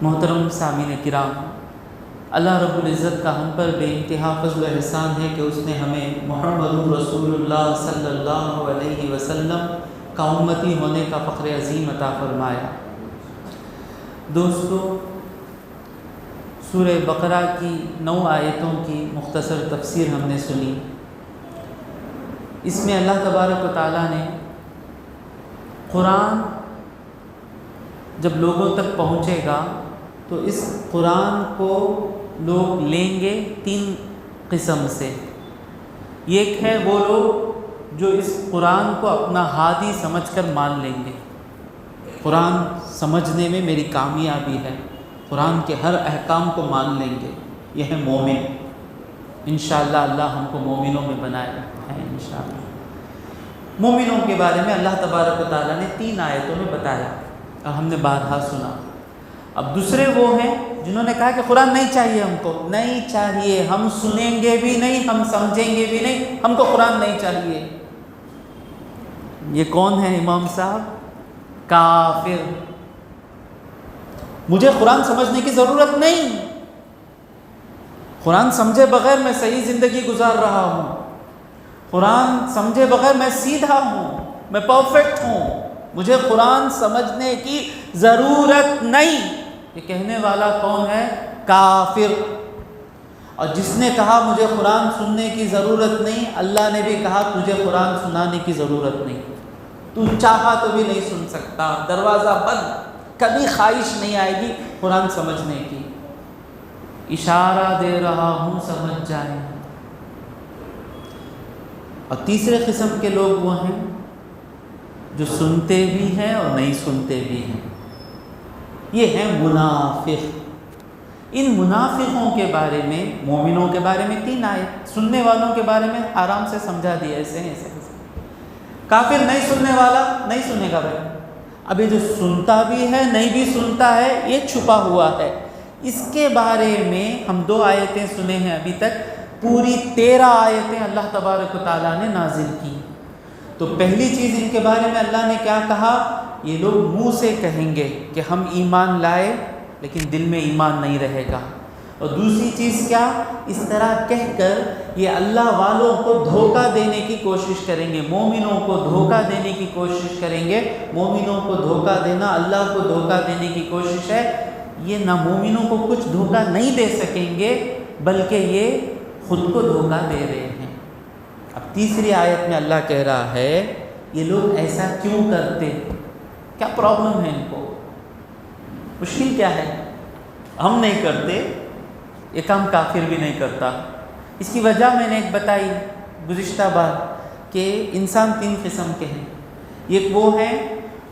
محترم سامعین کرام، اللہ رب العزت کا ہم پر بے انتہا فضل و احسان ہے کہ اس نے ہمیں محمد رسول اللہ صلی اللہ علیہ وسلم کا امتی ہونے کا فخر عظیم عطا فرمایا۔ دوستو، سورہ بقرہ کی 9 آیتوں کی مختصر تفسیر ہم نے سنی۔ اس میں اللہ تبارک و تعالیٰ نے قرآن جب لوگوں تک پہنچے گا تو اس قرآن کو لوگ لیں گے 3 قسم سے۔ ایک ہے وہ لوگ جو اس قرآن کو اپنا ہادی سمجھ کر مان لیں گے، قرآن سمجھنے میں میری کامیابی ہے، قرآن کے ہر احکام کو مان لیں گے، یہ ہے مومن۔ انشاءاللہ اللہ ہم کو مومنوں میں بنائے ہے انشاءاللہ۔ مومنوں کے بارے میں اللہ تبارک و تعالیٰ نے 3 آیتوں میں بتایا اور ہم نے بارہا سنا۔ اب دوسرے وہ ہیں جنہوں نے کہا کہ قرآن نہیں چاہیے، ہم کو نہیں چاہیے، ہم سنیں گے بھی نہیں، ہم سمجھیں گے بھی نہیں، ہم کو قرآن نہیں چاہیے۔ یہ کون ہے امام صاحب؟ کافر۔ مجھے قرآن سمجھنے کی ضرورت نہیں، قرآن سمجھے بغیر میں صحیح زندگی گزار رہا ہوں، قرآن سمجھے بغیر میں سیدھا ہوں، میں پرفیکٹ ہوں، مجھے قرآن سمجھنے کی ضرورت نہیں۔ یہ کہنے والا کون ہے؟ کافر۔ اور جس نے کہا مجھے قرآن سننے کی ضرورت نہیں، اللہ نے بھی کہا تجھے قرآن سنانے کی ضرورت نہیں، تو چاہا تو بھی نہیں سن سکتا، دروازہ بند، کبھی خواہش نہیں آئے گی قرآن سمجھنے کی۔ اشارہ دے رہا ہوں، سمجھ جائیں۔ اور تیسرے قسم کے لوگ وہ ہیں جو سنتے بھی ہیں اور نہیں سنتے بھی ہیں، یہ ہیں منافق۔ ان منافقوں کے بارے میں، مومنوں کے بارے میں 3 آیت، سننے والوں کے بارے میں آرام سے سمجھا دیا، ایسے ہیں ایسے۔ کافر نہیں سننے والا نہیں سنے گا بھائی، ابھی جو سنتا بھی ہے نہیں بھی سنتا ہے، یہ چھپا ہوا ہے۔ اس کے بارے میں ہم 2 آیتیں سنے ہیں ابھی تک، پوری 13 آیتیں اللہ تبارک و تعالیٰ نے نازل کی۔ تو پہلی چیز ان کے بارے میں اللہ نے کیا کہا؟ یہ لوگ منہ سے کہیں گے کہ ہم ایمان لائے لیکن دل میں ایمان نہیں رہے گا۔ اور دوسری چیز کیا؟ اس طرح کہہ کر یہ اللہ والوں کو دھوکہ دینے کی کوشش کریں گے، مومنوں کو دھوکہ دینے کی کوشش کریں گے۔ مومنوں کو دھوکہ دینا اللہ کو دھوکہ دینے کی کوشش ہے۔ یہ نہ مومنوں کو کچھ دھوکہ نہیں دے سکیں گے بلکہ یہ خود کو دھوکہ دے رہے ہیں۔ اب تیسری آیت میں اللہ کہہ رہا ہے یہ لوگ ایسا کیوں کرتے، کیا پرابلم ہے ان کو، مشکل کیا ہے؟ ہم نہیں کرتے، یہ کام کافر بھی نہیں کرتا۔ اس کی وجہ میں نے ایک بتائی گزشتہ بار کہ انسان 3 قسم کے ہیں۔ ایک وہ ہیں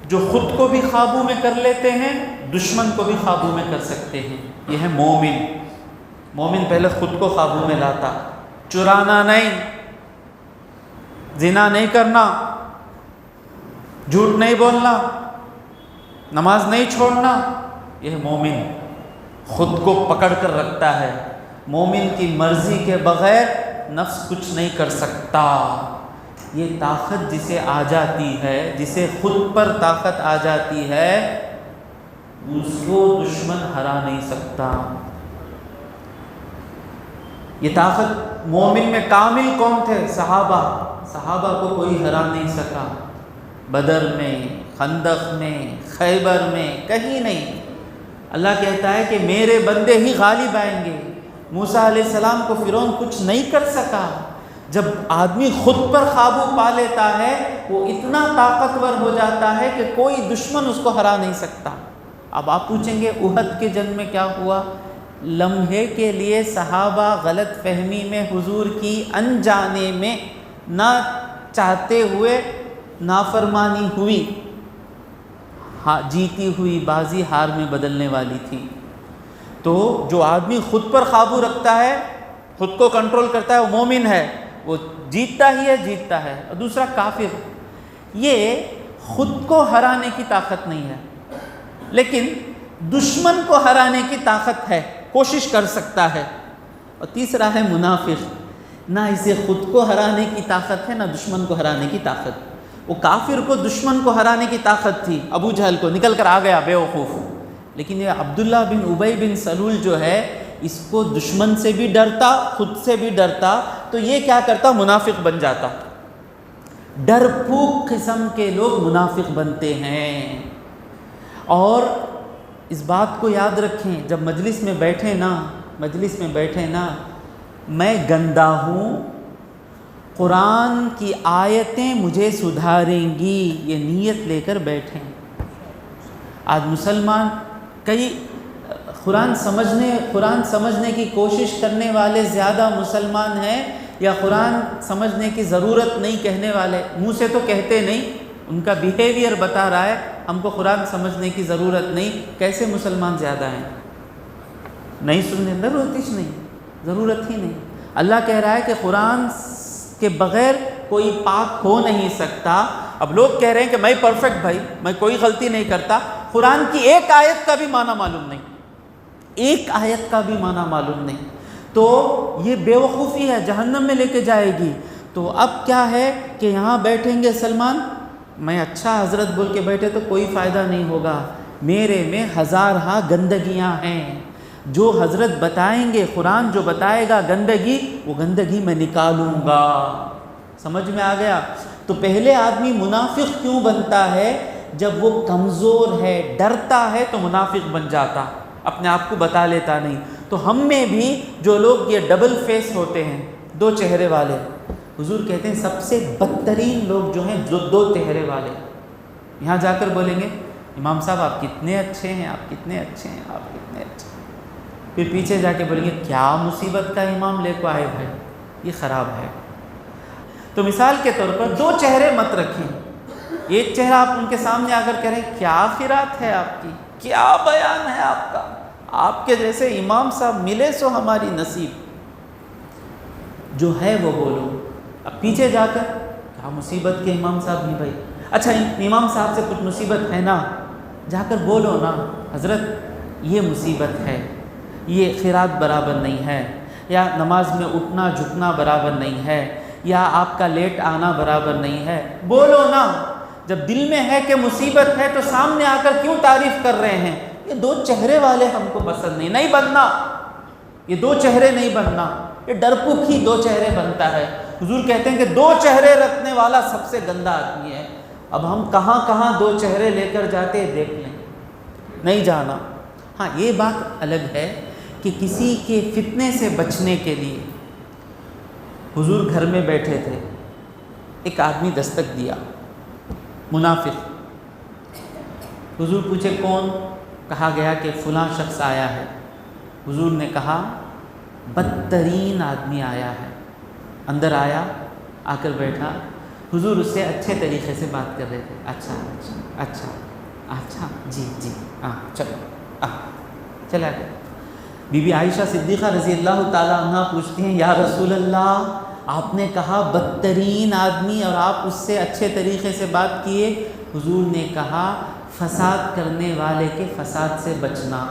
جو خود کو بھی قابو میں کر لیتے ہیں، دشمن کو بھی قابو میں کر سکتے ہیں، یہ ہے مومن۔ مومن پہلے خود کو قابو میں لاتا، چرانا نہیں، زنا نہیں کرنا، جھوٹ نہیں بولنا، نماز نہیں چھوڑنا، یہ مومن خود کو پکڑ کر رکھتا ہے۔ مومن کی مرضی کے بغیر نفس کچھ نہیں کر سکتا۔ یہ طاقت جسے آ جاتی ہے، جسے خود پر طاقت آ جاتی ہے، اس کو دشمن ہرا نہیں سکتا۔ یہ طاقت مومن میں کامل کون تھے؟ صحابہ کو کوئی ہرا نہیں سکا، بدر میں، خندق میں، خیبر میں، کہیں نہیں۔ اللہ کہتا ہے کہ میرے بندے ہی غالب آئیں گے۔ موسیٰ علیہ السلام کو فرعون کچھ نہیں کر سکا۔ جب آدمی خود پر قابو پا لیتا ہے وہ اتنا طاقتور ہو جاتا ہے کہ کوئی دشمن اس کو ہرا نہیں سکتا۔ اب آپ پوچھیں گے احد کے جنگ میں کیا ہوا؟ لمحے کے لیے صحابہ غلط فہمی میں حضور کی انجانے میں نہ چاہتے ہوئے نافرمانی ہوئی، جیتی ہوئی بازی ہار میں بدلنے والی تھی۔ تو جو آدمی خود پر قابو رکھتا ہے، خود کو کنٹرول کرتا ہے، وہ مومن ہے، وہ جیتتا ہی ہے، جیتتا ہے۔ اور دوسرا کافر، یہ خود کو ہرانے کی طاقت نہیں ہے لیکن دشمن کو ہرانے کی طاقت ہے، کوشش کر سکتا ہے۔ اور تیسرا ہے منافق، نہ اسے خود کو ہرانے کی طاقت ہے نہ دشمن کو ہرانے کی طاقت۔ وہ کافر کو دشمن کو ہرانے کی طاقت تھی، ابو جہل کو، نکل کر آ گیا بے وقوف، لیکن یہ عبداللہ بن ابی بن سلول جو ہے اس کو دشمن سے بھی ڈرتا، خود سے بھی ڈرتا، تو یہ کیا کرتا؟ منافق بن جاتا۔ ڈرپوک قسم کے لوگ منافق بنتے ہیں۔ اور اس بات کو یاد رکھیں، جب مجلس میں بیٹھے نا میں گندا ہوں، قرآن کی آیتیں مجھے سدھاریں گی، یہ نیت لے کر بیٹھیں۔ آج مسلمان کئی قرآن سمجھنے کی کوشش کرنے والے زیادہ مسلمان ہیں یا قرآن سمجھنے کی ضرورت نہیں کہنے والے؟ منہ سے تو کہتے نہیں، ان کا بیہیویئر بتا رہا ہے ہم کو قرآن سمجھنے کی ضرورت نہیں۔ کیسے مسلمان زیادہ ہیں؟ نہیں سننے ضرورت ہی نہیں۔ اللہ کہہ رہا ہے کہ قرآن کے بغیر کوئی پاک ہو نہیں سکتا۔ اب لوگ کہہ رہے ہیں کہ میں پرفیکٹ بھائی، میں کوئی غلطی نہیں کرتا، قرآن کی ایک آیت کا بھی معنی معلوم نہیں، تو یہ بے وقوفی ہے، جہنم میں لے کے جائے گی۔ تو اب کیا ہے کہ یہاں بیٹھیں گے سلمان، میں اچھا حضرت بول کے بیٹھے تو کوئی فائدہ نہیں ہوگا، میرے میں ہزارہا گندگیاں ہیں، جو حضرت بتائیں گے، قرآن جو بتائے گا گندگی، وہ گندگی میں نکالوں گا۔ سمجھ میں آ گیا؟ تو پہلے آدمی منافق کیوں بنتا ہے؟ جب وہ کمزور ہے، ڈرتا ہے تو منافق بن جاتا، اپنے آپ کو بتا لیتا نہیں۔ تو ہم میں بھی جو لوگ یہ ڈبل فیس ہوتے ہیں، دو چہرے والے، حضور کہتے ہیں سب سے بدترین لوگ جو ہیں جو دو چہرے والے، یہاں جا کر بولیں گے امام صاحب آپ کتنے اچھے ہیں، آپ کتنے اچھے ہیں، آپ کتنے اچھے ہیں، پھر پیچھے جا کے بولیں گے کیا مصیبت کا امام لے کو آئے بھائی، یہ خراب ہے۔ تو مثال کے طور پر دو چہرے مت رکھیں، ایک چہرہ آپ ان کے سامنے آ کر کریں کیا خیرات ہے آپ کی، کیا بیان ہے آپ کا، آپ کے جیسے امام صاحب ملے سو ہماری نصیب، جو ہے وہ بولو۔ اب پیچھے جا کر کیا مصیبت کے امام صاحب نہیں بھائی، اچھا امام صاحب سے کچھ مصیبت ہے نا، جا کر بولو نا حضرت یہ مصیبت ہے، یہ خیرات برابر نہیں ہے، یا نماز میں اٹھنا جھکنا برابر نہیں ہے، یا آپ کا لیٹ آنا برابر نہیں ہے، بولو نا۔ جب دل میں ہے کہ مصیبت ہے تو سامنے آ کر کیوں تعریف کر رہے ہیں؟ یہ دو چہرے والے ہم کو پسند نہیں بننا، یہ دو چہرے نہیں بننا، یہ ڈرپوک ہی دو چہرے بنتا ہے۔ حضور کہتے ہیں کہ دو چہرے رکھنے والا سب سے گندا آدمی ہے۔ اب ہم کہاں کہاں دو چہرے لے کر جاتے ہیں دیکھ لیں، نہیں جانا۔ ہاں یہ بات الگ ہے کہ کسی کے فتنے سے بچنے کے لیے حضور گھر میں بیٹھے تھے، ایک آدمی دستک دیا، منافق۔ حضور پوچھے کون؟ کہا گیا کہ فلاں شخص آیا ہے۔ حضور نے کہا بدترین آدمی آیا ہے۔ اندر آیا، آ کر بیٹھا، حضور اس سے اچھے طریقے سے بات کر رہے تھے، اچھا اچھا اچھا اچھا جی جی ہاں چلو چلا گیا۔ بی بی عائشہ صدیقہ رضی اللہ تعالیٰ عنہ پوچھتی ہیں یا رسول اللہ آپ نے کہا بدترین آدمی اور آپ اس سے اچھے طریقے سے بات کیے؟ حضور نے کہا فساد کرنے والے کے فساد سے بچنا،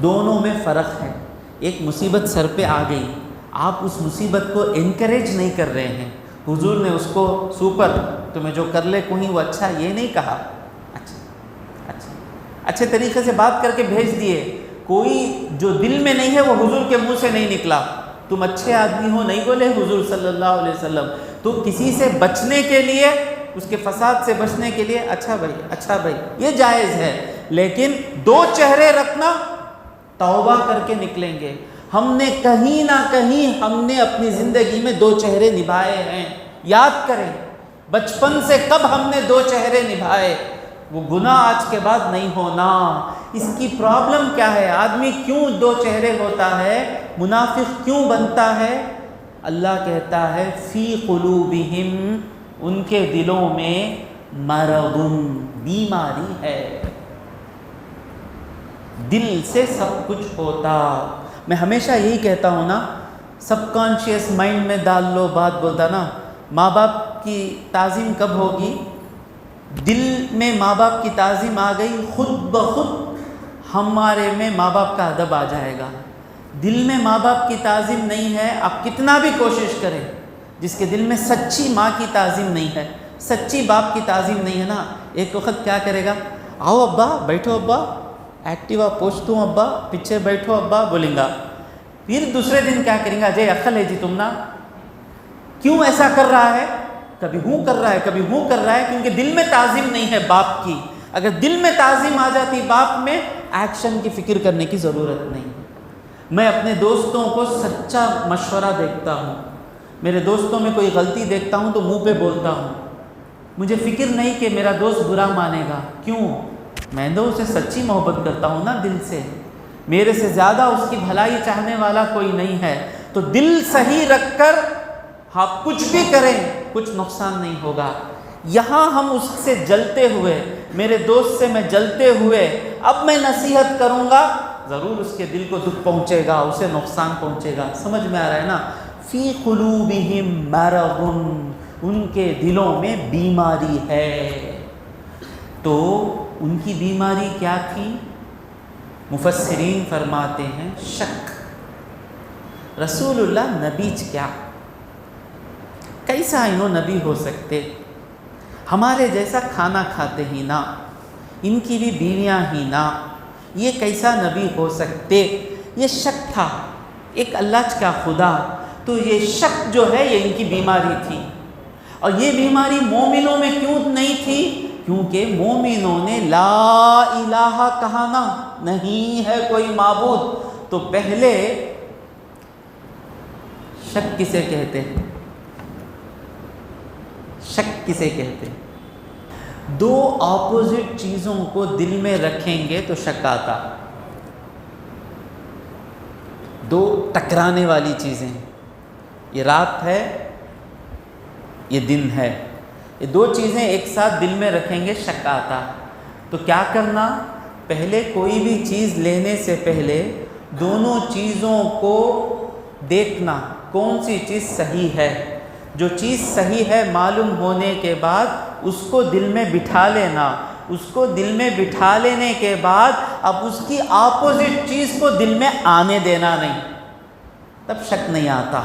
دونوں میں فرق ہے۔ ایک مصیبت سر پہ آ گئی، آپ اس مصیبت کو انکریج نہیں کر رہے ہیں، حضور نے اس کو سپر تمہیں جو کر لے کوئی وہ اچھا یہ نہیں کہا، اچھے طریقے سے بات کر کے بھیج دیے۔ کوئی جو دل میں نہیں ہے وہ حضور کے منہ سے نہیں نکلا، تم اچھے آدمی ہو نہیں بولے حضور صلی اللہ علیہ وسلم۔ تو کسی سے بچنے کے لیے، اس کے فساد سے بچنے کے لیے اچھا بھائی یہ جائز ہے، لیکن دو چہرے رکھنا توبہ کر کے نکلیں گے۔ ہم نے کہیں نہ کہیں ہم نے اپنی زندگی میں دو چہرے نبھائے ہیں، یاد کریں بچپن سے کب ہم نے دو چہرے نبھائے، وہ گناہ آج کے بعد نہیں ہونا۔ اس کی پرابلم کیا ہے؟ آدمی کیوں دو چہرے ہوتا ہے، منافق کیوں بنتا ہے؟ اللہ کہتا ہے فی قلوبہم، ان کے دلوں میں مرض، بیماری ہے، دل سے سب کچھ ہوتا۔ میں ہمیشہ یہی کہتا ہوں نا، سب کانشیس مائنڈ میں ڈال لو بات، بولتا نا ماں باپ کی تعظیم کب ہوگی؟ دل میں ماں باپ کی تعظیم آ گئی، خود بخود ہمارے میں ماں باپ کا ادب آ جائے گا۔ دل میں ماں باپ کی تعظیم نہیں ہے، آپ کتنا بھی کوشش کریں، جس کے دل میں سچی ماں کی تعظیم نہیں ہے، سچی باپ کی تعظیم نہیں ہے نا، ایک وقت کیا کرے گا، آؤ ابا بیٹھو ابا، ایکٹیوا پوچھتوں ابا پیچھے بیٹھو ابا بولیں گا. پھر دوسرے دن کیا کریں گا, جے عقل ہے جی تم نا, کیوں ایسا کر رہا ہے, کبھی ہوں کر رہا ہے کبھی ہوں کر رہا ہے, کیونکہ دل میں تعظیم نہیں ہے باپ کی. اگر دل میں تعظیم آ جاتی باپ میں, ایکشن کی فکر کرنے کی ضرورت نہیں. میں اپنے دوستوں کو سچا مشورہ دیکھتا ہوں, میرے دوستوں میں کوئی غلطی دیکھتا ہوں تو منہ پہ بولتا ہوں. مجھے فکر نہیں کہ میرا دوست برا مانے گا, کیوں, میں تو اسے سچی محبت کرتا ہوں نا دل سے. میرے سے زیادہ اس کی بھلائی چاہنے والا کوئی نہیں ہے. تو دل صحیح رکھ کر آپ کچھ بھی کریں کچھ نقصان نہیں ہوگا. یہاں ہم اس سے جلتے ہوئے, میرے دوست سے میں جلتے ہوئے اب میں نصیحت کروں گا, ضرور اس کے دل کو دکھ پہنچے گا, اسے نقصان پہنچے گا. سمجھ میں آ رہا ہے نا. فی قلوبہم مرض, ان کے دلوں میں بیماری ہے. تو ان کی بیماری کیا تھی؟ مفسرین فرماتے ہیں شک. رسول اللہ نبی کیا, کیسا انہوں نبی ہو سکتے؟ ہمارے جیسا کھانا کھاتے ہی نہ, ان کی بھی بیویاں ہی نہ, یہ کیسا نبی ہو سکتے؟ یہ شک تھا. ایک اللہ کا خدا, تو یہ شک جو ہے یہ ان کی بیماری تھی. اور یہ بیماری مومنوں میں کیوں نہیں تھی؟ کیونکہ مومنوں نے لا الہ کہا نا, نہیں ہے کوئی معبود. تو پہلے شک کسے کہتے ہیں؟ شک کسے کہتے ہیں؟ دو اپوزٹ چیزوں کو دل میں رکھیں گے تو شک آتا. دو ٹکرانے والی چیزیں, یہ رات ہے یہ دن ہے, یہ دو چیزیں ایک ساتھ دل میں رکھیں گے شک آتا. تو کیا کرنا؟ پہلے کوئی بھی چیز لینے سے پہلے دونوں چیزوں کو دیکھنا, کون سی چیز صحیح ہے. جو چیز صحیح ہے معلوم ہونے کے بعد اس کو دل میں بٹھا لینا. اس کو دل میں بٹھا لینے کے بعد اب اس کی اپوزٹ چیز کو دل میں آنے دینا نہیں, تب شک نہیں آتا.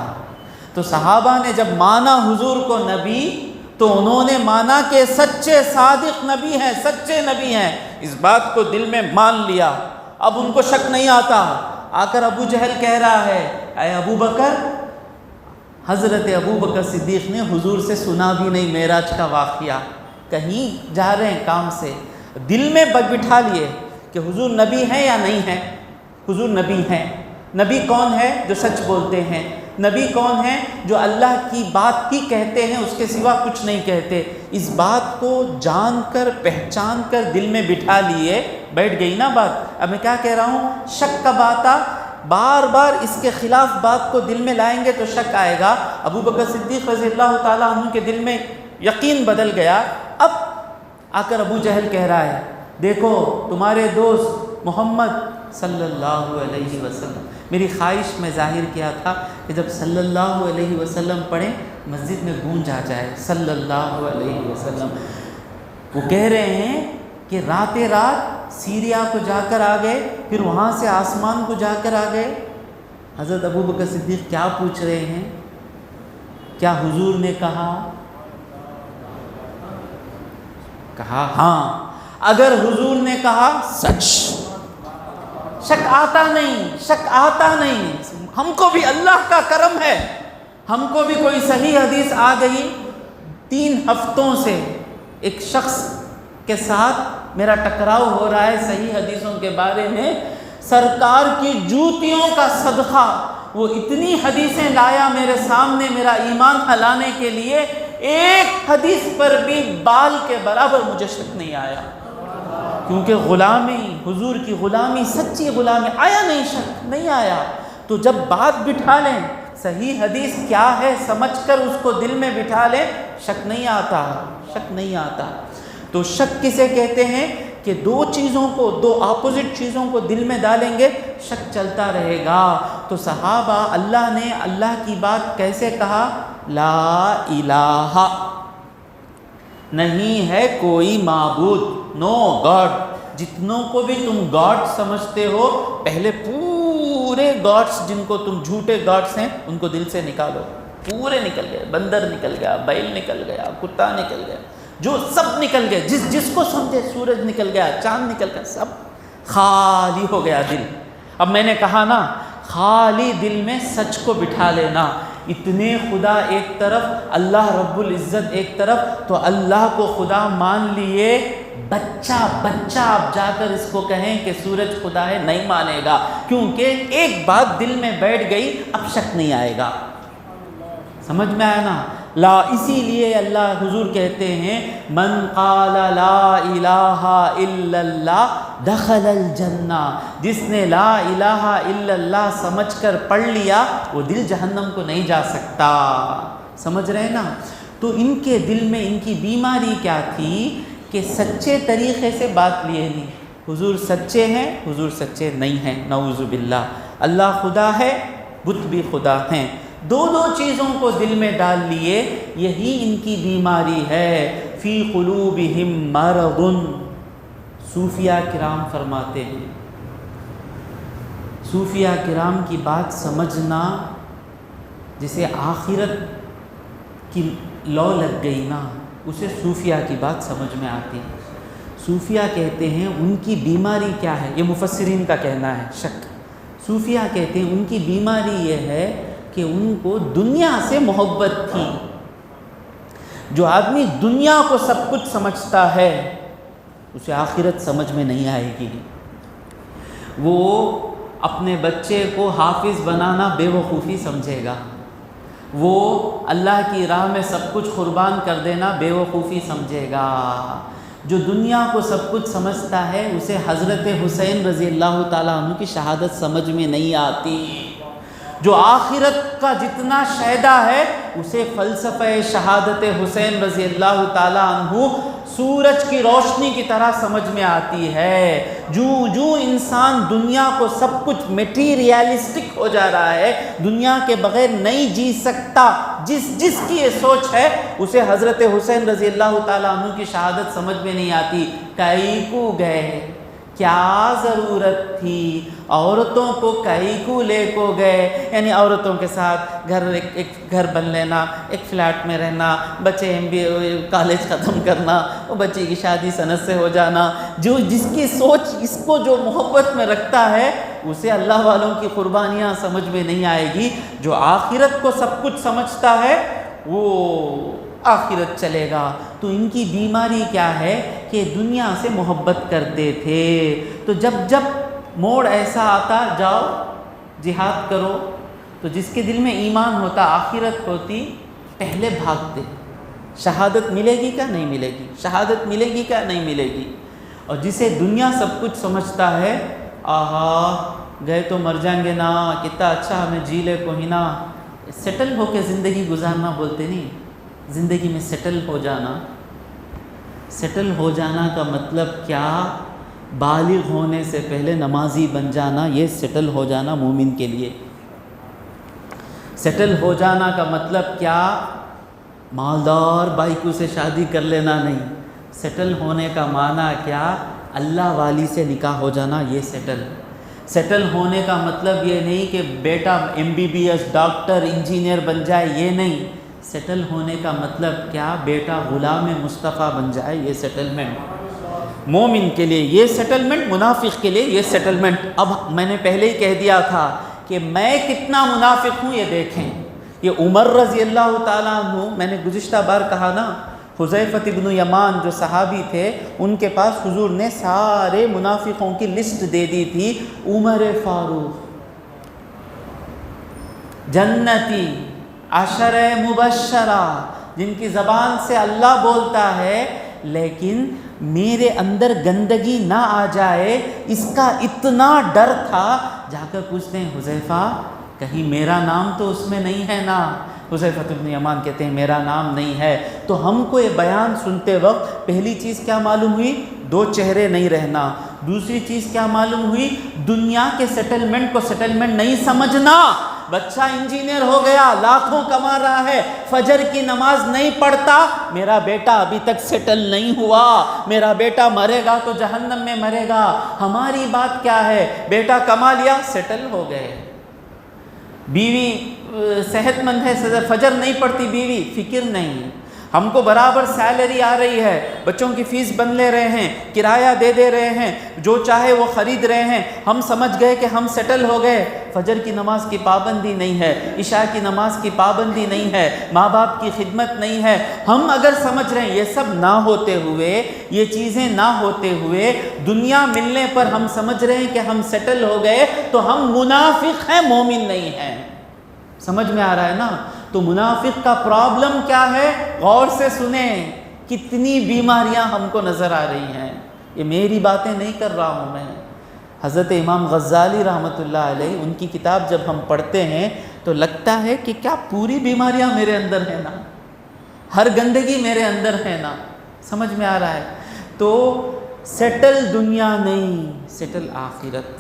تو صحابہ نے جب مانا حضور کو نبی, تو انہوں نے مانا کہ سچے صادق نبی ہیں, سچے نبی ہیں, اس بات کو دل میں مان لیا. اب ان کو شک نہیں آتا. آ کر ابو جہل کہہ رہا ہے, اے ابو بکر, حضرت ابو بکر صدیق نے حضور سے سنا بھی نہیں معراج کا واقعہ, کہیں جا رہے ہیں کام سے, دل میں بٹھا لیے کہ حضور نبی ہیں یا نہیں ہیں. حضور نبی ہیں. نبی کون ہے؟ جو سچ بولتے ہیں. نبی کون ہے؟ جو اللہ کی بات ہی کہتے ہیں, اس کے سوا کچھ نہیں کہتے. اس بات کو جان کر پہچان کر دل میں بٹھا لیے, بیٹھ گئی نا بات. اب میں کیا کہہ رہا ہوں, شک کب آتا؟ بار بار اس کے خلاف بات کو دل میں لائیں گے تو شک آئے گا. ابو بکر صدیق رضی اللہ تعالیٰ عنہ کے دل میں یقین بدل گیا. اب آ کر ابو جہل کہہ رہا ہے, دیکھو تمہارے دوست محمد صلی اللہ علیہ وسلم, میری خواہش میں ظاہر کیا تھا کہ جب صلی اللہ علیہ وسلم پڑھیں مسجد میں گونج آ جائے, صلی اللہ علیہ وسلم. وہ کہہ رہے ہیں کہ رات سیریا کو جا کر آ گئے, پھر وہاں سے آسمان کو جا کر آ گئے. حضرت ابو بکر صدیق کیا پوچھ رہے ہیں؟ کیا حضور نے کہا ہاں. اگر حضور نے کہا سچ, شک آتا نہیں, شک آتا نہیں. ہم کو بھی اللہ کا کرم ہے, ہم کو بھی کوئی صحیح حدیث آ گئی. 3 ہفتوں سے ایک شخص کے ساتھ میرا ٹکراؤ ہو رہا ہے صحیح حدیثوں کے بارے میں. سرکار کی جوتیوں کا صدقہ وہ اتنی حدیثیں لایا میرے سامنے میرا ایمان ہلانے کے لیے, ایک حدیث پر بھی بال کے برابر مجھے شک نہیں آیا. کیونکہ غلامی, حضور کی غلامی, سچی غلامی, آیا نہیں, شک نہیں آیا. تو جب بات بٹھا لیں, صحیح حدیث کیا ہے سمجھ کر اس کو دل میں بٹھا لیں, شک نہیں آتا, شک نہیں آتا. تو شک کسے کہتے ہیں کہ دو چیزوں کو, دو اپوزٹ چیزوں کو دل میں ڈالیں گے شک چلتا رہے گا. تو صحابہ, اللہ نے اللہ کی بات کیسے کہا؟ لا الہ, نہیں ہے کوئی معبود, نو گاڈ. جتنوں کو بھی تم گاڈ سمجھتے ہو, پہلے پورے گاڈس جن کو تم جھوٹے گاڈس ہیں ان کو دل سے نکالو. پورے نکل گئے, بندر نکل گیا, بیل نکل گیا, کتا نکل گیا, جو سب نکل گئے, جس کو سمجھے, سورج نکل گیا, چاند نکل گیا, سب خالی ہو گیا دل. اب میں نے کہا نا خالی دل میں سچ کو بٹھا لینا. اتنے خدا ایک طرف، اللہ رب العزت ایک طرف، تو اللہ کو خدا مان لیے، بچہ آپ جا کر اس کو کہیں کہ سورج خدا ہے، نہیں مانے گا، کیونکہ ایک بات دل میں بیٹھ گئی، اب شک نہیں آئے گا. سمجھ میں آیا نا؟ لا، اسی لیے اللہ حضور کہتے ہیں من قال لا الہ الا اللہ دخل الجنہ. جس نے لا الہ الا اللہ سمجھ کر پڑھ لیا وہ دل جہنم کو نہیں جا سکتا. سمجھ رہے نا؟ تو ان کے دل میں ان کی بیماری کیا تھی کہ سچے طریقے سے بات لیے نہیں. حضور سچے ہیں، حضور سچے نہیں ہیں، نعوذ باللہ. اللہ خدا ہے، بت بھی خدا ہیں، دو چیزوں کو دل میں ڈال لیے. یہی ان کی بیماری ہے. فی قلوبہم مرض. صوفیاء کرام فرماتے ہیں، صوفیاء کرام کی بات سمجھنا، جسے آخرت کی لو لگ گئی نا، اسے صوفیاء کی بات سمجھ میں آتی ہے. صوفیاء کہتے ہیں ان کی بیماری کیا ہے، یہ مفسرین کا کہنا ہے، شک. صوفیاء کہتے ہیں ان کی بیماری یہ ہے کہ ان کو دنیا سے محبت تھی. جو آدمی دنیا کو سب کچھ سمجھتا ہے اسے آخرت سمجھ میں نہیں آئے گی. وہ اپنے بچے کو حافظ بنانا بے وقوفی سمجھے گا، وہ اللہ کی راہ میں سب کچھ قربان کر دینا بے وقوفی سمجھے گا. جو دنیا کو سب کچھ سمجھتا ہے اسے حضرت حسین رضی اللہ تعالیٰ عنہ کی شہادت سمجھ میں نہیں آتی. جو آخرت کا جتنا شائدہ ہے اسے فلسفہ شہادت حسین رضی اللہ تعالیٰ عنہ سورج کی روشنی کی طرح سمجھ میں آتی ہے. جو انسان دنیا کو سب کچھ میٹیریلسٹک ہو جا رہا ہے، دنیا کے بغیر نہیں جی سکتا، جس کی یہ سوچ ہے اسے حضرت حسین رضی اللہ تعالیٰ عنہ کی شہادت سمجھ میں نہیں آتی. کئی کو گئے، کیا ضرورت تھی عورتوں کو کئی کو لے کو گئے، یعنی عورتوں کے ساتھ ایک گھر بن لینا، ایک فلیٹ میں رہنا، بچے کالج ختم کرنا، وہ بچے کی شادی سنت سے ہو جانا. جس کی سوچ اس کو جو محبت میں رکھتا ہے اسے اللہ والوں کی قربانیاں سمجھ میں نہیں آئے گی. جو آخرت کو سب کچھ سمجھتا ہے وہ آخرت چلے گا. تو ان کی بیماری کیا ہے کہ دنیا سے محبت کرتے تھے. تو جب موڑ ایسا آتا جاؤ جہاد کرو، تو جس کے دل میں ایمان ہوتا، آخرت ہوتی، پہلے بھاگتے. شہادت ملے گی کیا نہیں ملے گی، شہادت ملے گی کیا نہیں ملے گی. اور جسے دنیا سب کچھ سمجھتا ہے، آہا گئے تو مر جائیں گے نا، کتنا اچھا ہمیں جی لے کو ہی نا، سیٹل ہو کے زندگی گزارنا بولتے نہیں. زندگی میں سیٹل ہو جانا. سیٹل ہو جانا کا مطلب کیا؟ بالغ ہونے سے پہلے نمازی بن جانا، یہ سیٹل ہو جانا مومن کے لیے. سیٹل ہو جانا کا مطلب کیا؟ مالدار بائیکو سے شادی کر لینا نہیں. سیٹل ہونے کا معنی کیا؟ اللہ والی سے نکاح ہو جانا، یہ سیٹل. سیٹل ہونے کا مطلب یہ نہیں کہ بیٹا MBBS ڈاکٹر انجینئر بن جائے، یہ نہیں. سیٹل ہونے کا مطلب کیا؟ بیٹا غلام مصطفیٰ بن جائے، یہ سیٹلمنٹ. مومن کے لیے یہ سیٹلمنٹ، منافق کے لیے یہ سیٹلمنٹ. اب میں نے پہلے ہی کہہ دیا تھا کہ میں کتنا منافق ہوں یہ دیکھیں. یہ عمر رضی اللہ تعالیٰ عنہ، میں نے گزشتہ بار کہا نا، حذیفہ بن یمان جو صحابی تھے، ان کے پاس حضور نے سارے منافقوں کی لسٹ دے دی تھی. عمر فاروق جنتی، 10 مبشرہ، جن کی زبان سے اللہ بولتا ہے لیکن میرے اندر گندگی نہ آ جائے، اس کا اتنا ڈر تھا. جا کر پوچھتے ہیں حذیفہ کہیں میرا نام تو اس میں نہیں ہے نا؟ حذیفہ بن یمان کہتے ہیں میرا نام نہیں ہے. تو ہم کو یہ بیان سنتے وقت پہلی چیز کیا معلوم ہوئی؟ 2 چہرے نہیں رہنا. دوسری چیز کیا معلوم ہوئی؟ دنیا کے سیٹلمنٹ کو سیٹلمنٹ نہیں سمجھنا. بچہ انجینئر ہو گیا، لاکھوں کما رہا ہے، فجر کی نماز نہیں پڑھتا، میرا بیٹا ابھی تک سیٹل نہیں ہوا، میرا بیٹا مرے گا تو جہنم میں مرے گا. ہماری بات کیا ہے؟ بیٹا کما لیا، سیٹل ہو گئے. بیوی صحت مند ہے، فجر نہیں پڑھتی بیوی، فکر نہیں. ہم کو برابر سیلری آ رہی ہے، بچوں کی فیس بن لے رہے ہیں، کرایہ دے رہے ہیں، جو چاہے وہ خرید رہے ہیں، ہم سمجھ گئے کہ ہم سیٹل ہو گئے، فجر کی نماز کی پابندی نہیں ہے، عشاء کی نماز کی پابندی نہیں ہے، ماں باپ کی خدمت نہیں ہے، ہم اگر سمجھ رہے ہیں یہ سب نہ ہوتے ہوئے، یہ چیزیں نہ ہوتے ہوئے، دنیا ملنے پر ہم سمجھ رہے ہیں کہ ہم سیٹل ہو گئے، تو ہم منافق ہیں، مومن نہیں ہیں۔ سمجھ میں آ رہا ہے نا؟ تو منافق کا پرابلم کیا ہے؟ غور سے سنیں، کتنی بیماریاں ہم کو نظر آ رہی ہیں۔ یہ میری باتیں نہیں کر رہا ہوں میں، حضرت امام غزالی رحمۃ اللہ علیہ، ان کی کتاب جب ہم پڑھتے ہیں تو لگتا ہے کہ کیا پوری بیماریاں میرے اندر ہیں نا، ہر گندگی میرے اندر ہے نا۔ سمجھ میں آ رہا ہے؟ تو سیٹل دنیا نہیں، سیٹل آخرت۔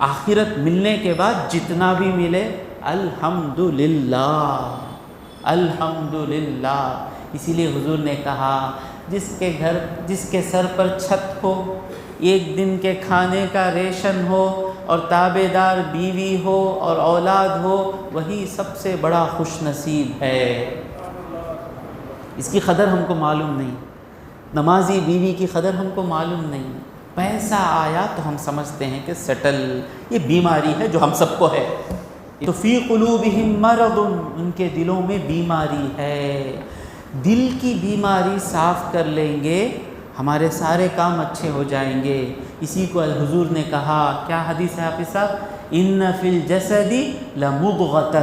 آخرت ملنے کے بعد جتنا بھی ملے الحمدللہ، الحمدللہ۔ اسی لیے حضور نے کہا جس کے سر پر چھت ہو، ایک دن کے کھانے کا ریشن ہو، اور تابع دار بیوی ہو اور اولاد ہو، وہی سب سے بڑا خوش نصیب ہے۔ اس کی قدر ہم کو معلوم نہیں، نمازی بیوی کی قدر ہم کو معلوم نہیں۔ پیسہ آیا تو ہم سمجھتے ہیں کہ سیٹل، یہ بیماری ہے جو ہم سب کو ہے۔ تو فی قلوبہم مرض، ان کے دلوں میں بیماری ہے۔ دل کی بیماری صاف کر لیں گے، ہمارے سارے کام اچھے ہو جائیں گے۔ اسی کو حضور نے کہا، کیا حدیث ہے حافظ صاحب؟ ان فی الجسد لمضغۃ،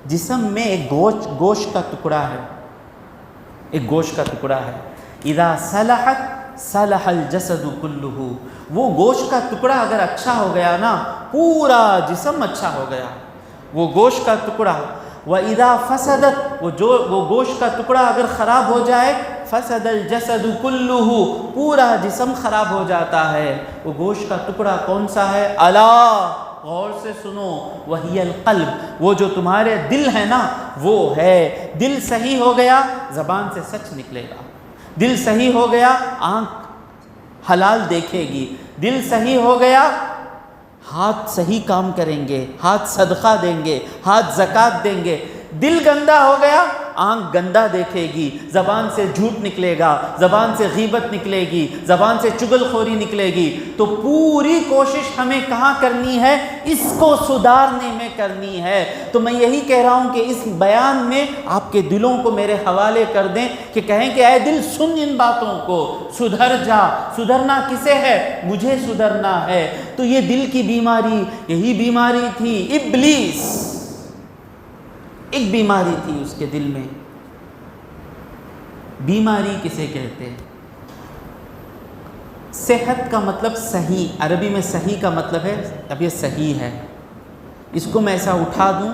جسم میں ایک گوشت کا ٹکڑا ہے، ایک گوشت کا ٹکڑا ہے، اذا صلحت صلح الجسد کلہ، وہ گوشت کا ٹکڑا اگر اچھا ہو گیا نا، پورا جسم اچھا ہو گیا، وہ گوشت کا ٹکڑا۔ وَإِذَا فَسَدَتْ، وہ گوشت کا ٹکڑا اگر خراب ہو جائے، فَسَدَ الْجَسَدُ كُلُّهُ، پورا جسم خراب ہو جاتا ہے۔ وہ گوشت کا ٹکڑا کون سا ہے؟ الا، غور سے سنو، وَهِيَ الْقَلْبُ، وہ جو تمہارے دل ہے نا، وہ ہے۔ دل صحیح ہو گیا، زبان سے سچ نکلے گا۔ دل صحیح ہو گیا، آنکھ حلال دیکھے گی۔ دل صحیح ہو گیا، ہاتھ صحیح کام کریں گے، ہاتھ صدقہ دیں گے، ہاتھ زکوٰۃ دیں گے۔ دل گندا ہو گیا، آنکھ گندا دیکھے گی، زبان سے جھوٹ نکلے گا، زبان سے غیبت نکلے گی، زبان سے چغل خوری نکلے گی۔ تو پوری کوشش ہمیں کہاں کرنی ہے؟ اس کو سدھارنے میں کرنی ہے۔ تو میں یہی کہہ رہا ہوں کہ اس بیان میں آپ کے دلوں کو میرے حوالے کر دیں کہ کہیں کہ اے دل سن ان باتوں کو، سدھر جا۔ سدھرنا کسے ہے؟ مجھے سدھرنا ہے۔ تو یہ دل کی بیماری، یہی بیماری تھی ابلیس، ایک بیماری تھی اس کے دل میں۔ بیماری کسے کہتے ہیں؟ صحت کا مطلب صحیح، عربی میں صحیح کا مطلب ہے اب یہ صحیح ہے، اس کو میں ایسا اٹھا دوں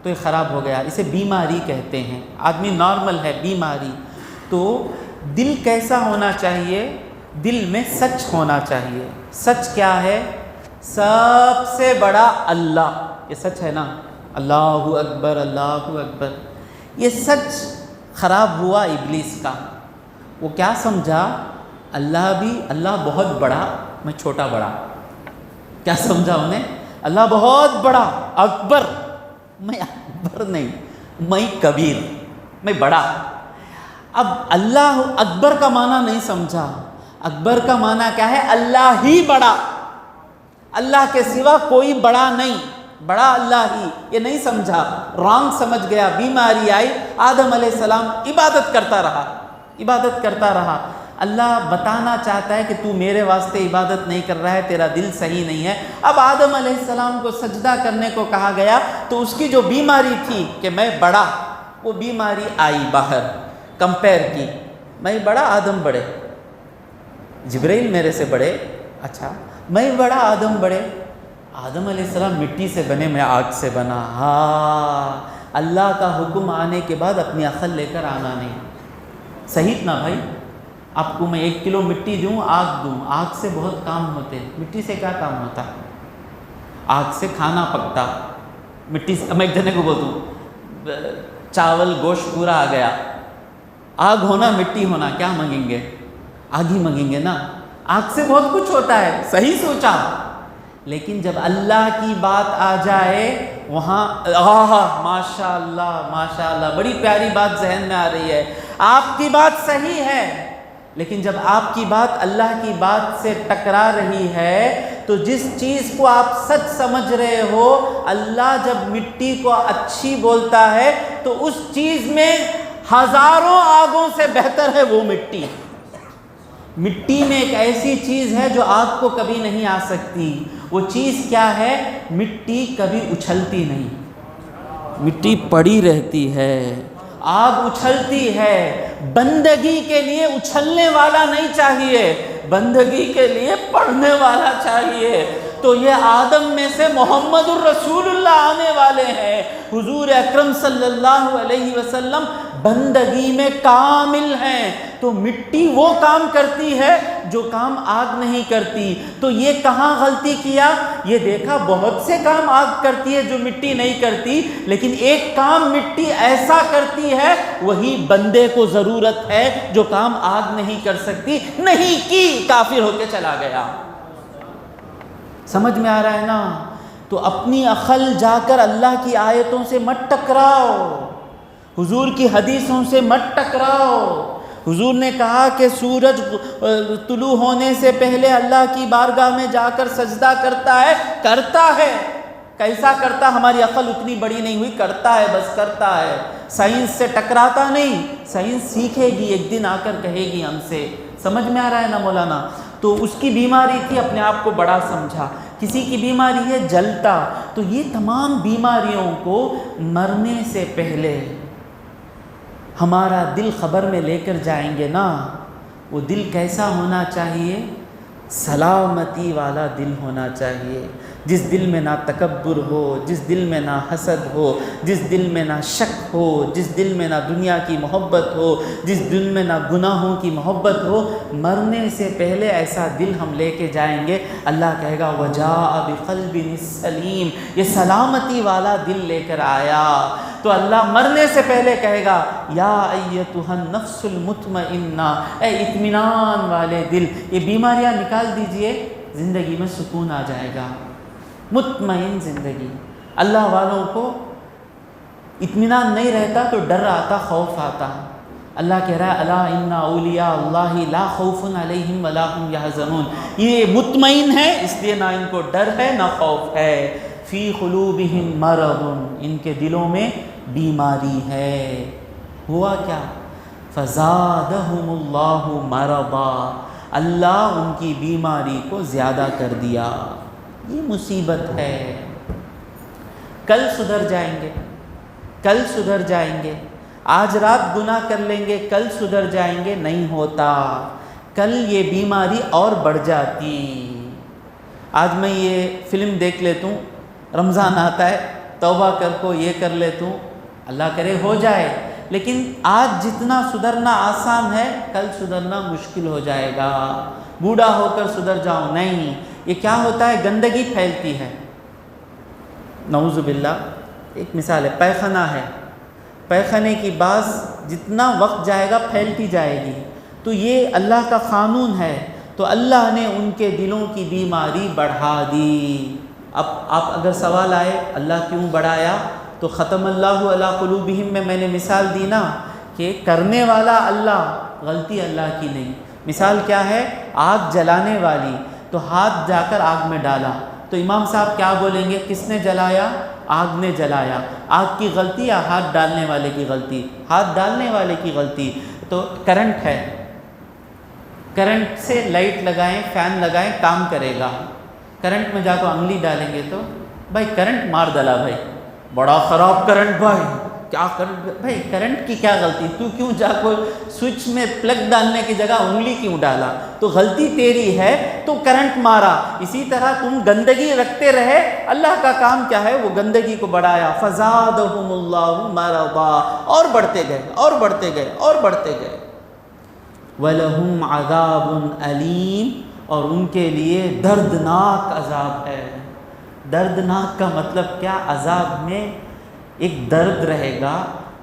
تو یہ خراب ہو گیا، اسے بیماری کہتے ہیں۔ آدمی نارمل ہے، بیماری۔ تو دل کیسا ہونا چاہیے؟ دل میں سچ ہونا چاہیے۔ سچ کیا ہے؟ سب سے بڑا اللہ، یہ سچ ہے نا، اللہ اکبر، اللہ اکبر۔ یہ سچ خراب ہوا ابلیس کا۔ وہ کیا سمجھا؟ اللہ بہت بڑا، میں چھوٹا بڑا۔ کیا سمجھا انہیں؟ اللہ بہت بڑا، اکبر، میں اکبر نہیں، میں کبیر، میں بڑا۔ اب اللہ اکبر کا معنی نہیں سمجھا۔ اکبر کا معنی کیا ہے؟ اللہ ہی بڑا، اللہ کے سوا کوئی بڑا نہیں، بڑا اللہ ہی۔ یہ نہیں سمجھا، رانگ سمجھ گیا، بیماری آئی۔ آدم علیہ السلام عبادت کرتا رہا۔ اللہ بتانا چاہتا ہے کہ تو میرے واسطے عبادت نہیں کر رہا ہے، تیرا دل صحیح نہیں ہے۔ اب آدم علیہ السلام کو سجدہ کرنے کو کہا گیا تو اس کی جو بیماری تھی کہ میں بڑا، وہ بیماری آئی باہر، کمپیر کی، میں بڑا، آدم بڑے، جبرائیل میرے سے بڑے، اچھا میں بڑا، آدم بڑے۔ آدم علیہ السلام مٹی سے بنے، میں آگ سے بنا۔ ہاں، اللہ کا حکم آنے کے بعد اپنی عقل لے کر آنا نہیں، صحیح نا بھائی؟ آپ کو میں 1 کلو مٹی دوں، آگ دوں، آگ سے بہت کام ہوتے ہیں، مٹی سے کیا کام ہوتا؟ آگ سے کھانا پکتا، مٹی سے میں ایک جنے کو بولتا ہوں چاول گوشت پورا آ گیا، آگ ہونا مٹی ہونا، کیا مانگیں گے؟ آگ ہی مانگیں گے نا۔ آگ سے بہت کچھ ہوتا ہے، صحیح سوچا۔ لیکن جب اللہ کی بات آ جائے وہاں ماشاء اللہ، ماشاء اللہ، بڑی پیاری بات ذہن میں آ رہی ہے۔ آپ کی بات صحیح ہے، لیکن جب آپ کی بات اللہ کی بات سے ٹکرا رہی ہے تو جس چیز کو آپ سچ سمجھ رہے ہو، اللہ جب مٹی کو اچھی بولتا ہے تو اس چیز میں ہزاروں آگوں سے بہتر ہے وہ مٹی۔ مٹی میں ایک ایسی چیز ہے جو آگ کو کبھی نہیں آ سکتی۔ وہ چیز کیا ہے؟ مٹی کبھی اچھلتی نہیں، مٹی پڑی رہتی ہے، آگ اچھلتی ہے۔ بندگی کے لیے اچھلنے والا نہیں چاہیے، بندگی کے لیے پڑھنے والا چاہیے۔ تو یہ آدم میں سے محمد الرسول اللہ آنے والے ہیں۔ حضور اکرم صلی اللہ علیہ وسلم بندگی میں کامل ہیں۔ تو مٹی وہ کام کرتی ہے جو کام آگ نہیں کرتی۔ تو یہ کہاں غلطی کیا؟ یہ دیکھا بہت سے کام آگ کرتی ہے جو مٹی نہیں کرتی، لیکن ایک کام مٹی ایسا کرتی ہے وہی بندے کو ضرورت ہے جو کام آگ نہیں کر سکتی۔ نہیں کی، کافر ہو کے چلا گیا۔ سمجھ میں آ رہا ہے نا؟ تو اپنی عقل جا کر اللہ کی آیتوں سے مت ٹکراؤ، حضور کی حدیثوں سے مت ٹکراؤ۔ حضور نے کہا کہ سورج طلوع ہونے سے پہلے اللہ کی بارگاہ میں جا کر سجدہ کرتا ہے۔ کیسا کرتا؟ ہماری عقل اتنی بڑی نہیں ہوئی، کرتا ہے، بس کرتا ہے۔ سائنس سے ٹکراتا نہیں، سائنس سیکھے گی، ایک دن آ کر کہے گی ہم سے۔ سمجھ میں آ رہا ہے نا مولانا؟ تو اس کی بیماری تھی، اپنے آپ کو بڑا سمجھا۔ کسی کی بیماری ہے جلتا، تو یہ تمام بیماریوں کو مرنے سے پہلے ہمارا دل خبر میں لے کر جائیں گے نا۔ وہ دل کیسا ہونا چاہیے؟ سلامتی والا دل ہونا چاہیے، جس دل میں نہ تکبر ہو، جس دل میں نہ حسد ہو، جس دل میں نہ شک ہو، جس دل میں نہ دنیا کی محبت ہو، جس دل میں نہ گناہوں کی محبت ہو۔ مرنے سے پہلے ایسا دل ہم لے کے جائیں گے، اللہ کہے گا وَجَاءَ بِقَلْبٍ سَلِيمٍ، یہ سلامتی والا دل لے کر آیا۔ تو اللہ مرنے سے پہلے کہے گا یا ایتھا النفس المطمئنہ، اے اطمینان والے دل، یہ بیماریاں نکال دیجئے، زندگی میں سکون آ جائے گا، مطمئن زندگی۔ اللہ والوں کو اطمینان نہیں رہتا تو ڈر آتا، خوف آتا۔ اللہ کہہ رہا ہے الا ان اولیاء اللہ لا خوف علیہم ولا هم یحزنون، یہ مطمئن ہے اس لیے نہ ان کو ڈر ہے نہ خوف ہے۔ فی قلوبہم مرض، ان کے دلوں میں بیماری ہے۔ ہوا کیا؟ فزادہم اللہ مرضا، اللہ ان کی بیماری کو زیادہ کر دیا۔ یہ مصیبت ہے۔ کل سدھر جائیں گے، کل سدھر جائیں گے، آج رات گناہ کر لیں گے، کل سدھر جائیں گے، نہیں ہوتا، کل یہ بیماری اور بڑھ جاتی۔ آج میں یہ فلم دیکھ لیتا ہوں، رمضان آتا ہے، توبہ کر کو یہ کر لیتا ہوں، اللہ کرے ہو جائے، لیکن آج جتنا سدھرنا آسان ہے کل سدھرنا مشکل ہو جائے گا۔ بوڑھا ہو کر سدھر جاؤں، نہیں، یہ کیا ہوتا ہے؟ گندگی پھیلتی ہے، نعوذ باللہ۔ ایک مثال ہے، پیخانہ ہے، پیخانے کی باز جتنا وقت جائے گا پھیلتی جائے گی، تو یہ اللہ کا قانون ہے، تو اللہ نے ان کے دلوں کی بیماری بڑھا دی۔ اب آپ اگر سوال آئے اللہ کیوں بڑھایا، تو ختم اللہ علی قلوبہم میں نے مثال دی نا کہ کرنے والا اللہ، غلطی اللہ کی نہیں۔ مثال کیا ہے؟ آگ جلانے والی، تو ہاتھ جا کر آگ میں ڈالا، تو امام صاحب کیا بولیں گے؟ کس نے جلایا؟ آگ نے جلایا۔ آگ کی غلطی یا ہاتھ ڈالنے والے کی غلطی؟ ہاتھ ڈالنے والے کی غلطی۔ تو کرنٹ ہے، کرنٹ سے لائٹ لگائیں، فین لگائیں، کام کرے گا۔ کرنٹ میں جا کر انگلی ڈالیں گے تو بھائی کرنٹ مار ڈالا، بھائی بڑا خراب کرنٹ، بھائی کیا کرنٹ، بھائی کرنٹ کی کیا غلطی؟ تو کیوں جا کر سوئچ میں پلگ ڈالنے کی جگہ انگلی کیوں ڈالا؟ تو غلطی تیری ہے تو کرنٹ مارا۔ اسی طرح تم گندگی رکھتے رہے، اللہ کا کام کیا ہے؟ وہ گندگی کو بڑھایا۔ فزادہم اللہ مرضا، اور بڑھتے گئے اور بڑھتے گئے اور بڑھتے گئے۔ وَلَهُمْ عَذَابٌ أَلِيمٌ، اور ان کے لیے دردناک عذاب ہے۔ دردناک کا مطلب کیا؟ عذاب میں ایک درد رہے گا،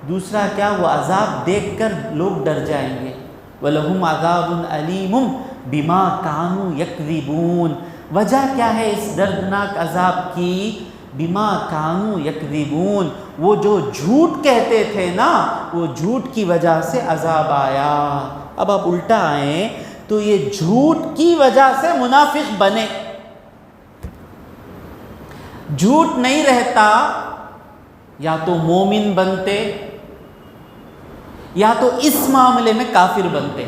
دوسرا کیا؟ وہ عذاب دیکھ کر لوگ ڈر جائیں گے۔ وَلَهُمْ عَذَابٌ أَلِيمٌ بِمَا كَانُوا يَكْذِبُونَ، وجہ کیا ہے اس دردناک عذاب کی؟ بما کانوا یکذبون، وہ جو جھوٹ کہتے تھے نا، وہ جھوٹ کی وجہ سے عذاب آیا۔ اب آپ الٹا آئیں تو یہ جھوٹ کی وجہ سے منافق بنے۔ جھوٹ نہیں رہتا یا تو مومن بنتے یا تو اس معاملے میں کافر بنتے۔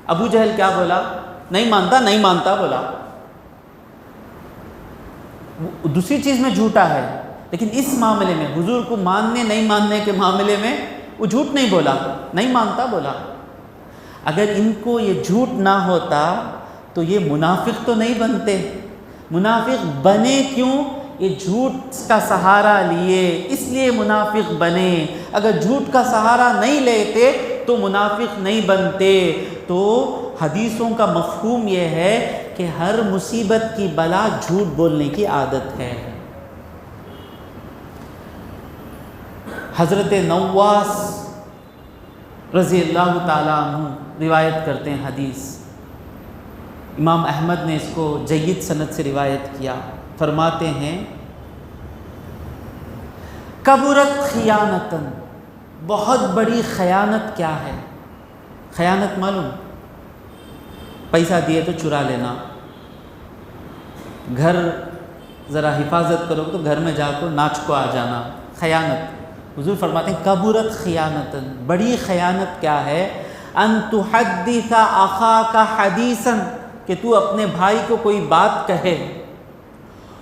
ابو جہل کیا بولا؟ نہیں مانتا، نہیں مانتا بولا، دوسری چیز میں جھوٹا ہے، لیکن اس معاملے میں حضور کو ماننے نہیں ماننے کے معاملے میں وہ جھوٹ نہیں بولا، نہیں مانتا بولا۔ اگر ان کو یہ جھوٹ نہ ہوتا تو یہ منافق تو نہیں بنتے۔ منافق بنے کیوں؟ یہ جھوٹ کا سہارا لیے، اس لیے منافق بنے۔ اگر جھوٹ کا سہارا نہیں لیتے تو منافق نہیں بنتے۔ تو حدیثوں کا مفہوم یہ ہے کہ ہر مصیبت کی بلا جھوٹ بولنے کی عادت ہے۔ حضرت نواس رضی اللہ تعالیٰ عنہ روایت کرتے ہیں حدیث، امام احمد نے اس کو جید سند سے روایت کیا، فرماتے ہیں کبرت خیانتن، بہت بڑی خیانت کیا ہے؟ خیانت معلوم؟ پیسہ دیے تو چرا لینا، گھر ذرا حفاظت کرو تو گھر میں جا کر ناچ کو آ جانا، خیانت۔ حضور فرماتے ہیں کبرت خیانتن، بڑی خیانت کیا ہے؟ ان تحدث اخاک حدیثا، کہ تو اپنے بھائی کو کوئی بات کہے،